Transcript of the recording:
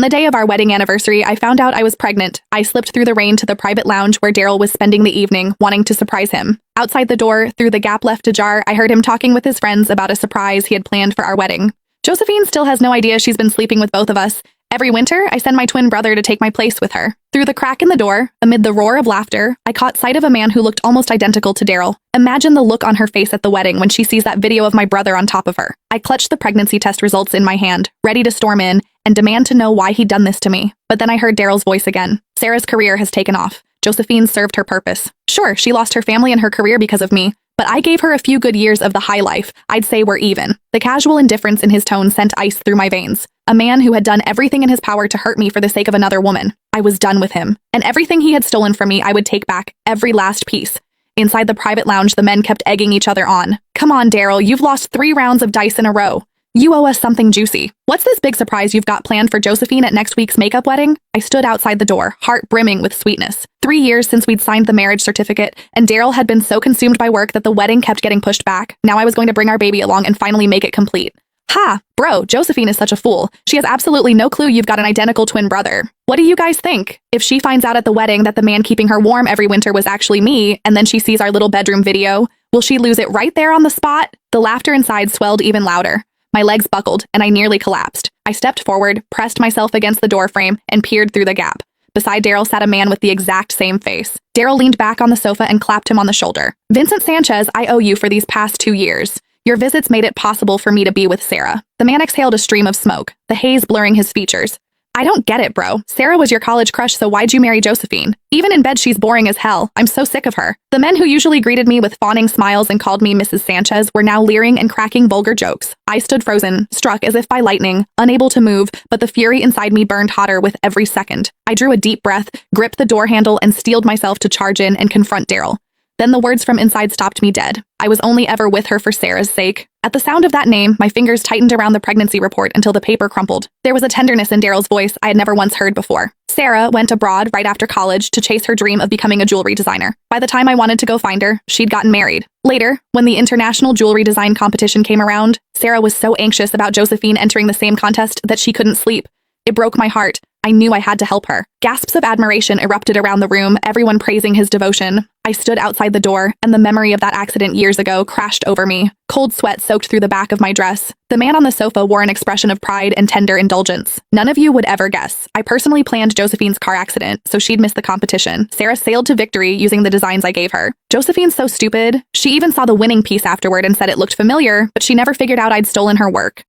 On the day of our wedding anniversary, I found out I was pregnant. I slipped through the rain to the private lounge where Daryl was spending the evening, wanting to surprise him. Outside the door, through the gap left ajar, I heard him talking with his friends about a surprise he had planned for our wedding. Josephine still has no idea she's been sleeping with both of us. Every winter, I send my twin brother to take my place with her. Through the crack in the door, amid the roar of laughter, I caught sight of a man who looked almost identical to Daryl. Imagine the look on her face at the wedding when she sees that video of my brother on top of her. I clutched the pregnancy test results in my hand, ready to storm in and demand to know why he'd done this to me. But then I heard Daryl's voice again. Sarah's career has taken off. Josephine served her purpose. Sure, she lost her family and her career because of me, but I gave her a few good years of the high life. I'd say we're even. The casual indifference in his tone sent ice through my veins. A man who had done everything in his power to hurt me for the sake of another woman. I was done with him. And everything he had stolen from me, I would take back, every last piece. Inside the private lounge, the men kept egging each other on. Come on, Daryl, you've lost 3 rounds of dice in a row. You owe us something juicy. What's this big surprise you've got planned for Josephine at next week's makeup wedding? I stood outside the door, heart brimming with sweetness. 3 years since we'd signed the marriage certificate, and Daryl had been so consumed by work that the wedding kept getting pushed back. Now I was going to bring our baby along and finally make it complete. Ha! Bro, Josephine is such a fool. She has absolutely no clue you've got an identical twin brother. What do you guys think? If she finds out at the wedding that the man keeping her warm every winter was actually me, and then she sees our little bedroom video, will she lose it right there on the spot? The laughter inside swelled even louder. My legs buckled, and I nearly collapsed. I stepped forward, pressed myself against the doorframe, and peered through the gap. Beside Daryl sat a man with the exact same face. Daryl leaned back on the sofa and clapped him on the shoulder. Vincent Sanchez, I owe you for these past 2 years. Your visits made it possible for me to be with Sarah. The man exhaled a stream of smoke, the haze blurring his features. I don't get it, bro. Sarah was your college crush, so why'd you marry Josephine? Even in bed, she's boring as hell. I'm so sick of her. The men who usually greeted me with fawning smiles and called me Mrs. Sanchez were now leering and cracking vulgar jokes. I stood frozen, struck as if by lightning, unable to move, but the fury inside me burned hotter with every second. I drew a deep breath, gripped the door handle, and steeled myself to charge in and confront Daryl. Then the words from inside stopped me dead. I was only ever with her for Sarah's sake. At the sound of that name, my fingers tightened around the pregnancy report until the paper crumpled. There was a tenderness in Daryl's voice I had never once heard before. Sarah went abroad right after college to chase her dream of becoming a jewelry designer. By the time I wanted to go find her, she'd gotten married. Later, when the international jewelry design competition came around, Sarah was so anxious about Josephine entering the same contest that she couldn't sleep. It broke my heart. I knew I had to help her. Gasps of admiration erupted around the room, everyone praising his devotion. I stood outside the door, and the memory of that accident years ago crashed over me. Cold sweat soaked through the back of my dress. The man on the sofa wore an expression of pride and tender indulgence. None of you would ever guess. I personally planned Josephine's car accident, so she'd miss the competition. Sarah sailed to victory using the designs I gave her. Josephine's so stupid. She even saw the winning piece afterward and said it looked familiar, but she never figured out I'd stolen her work.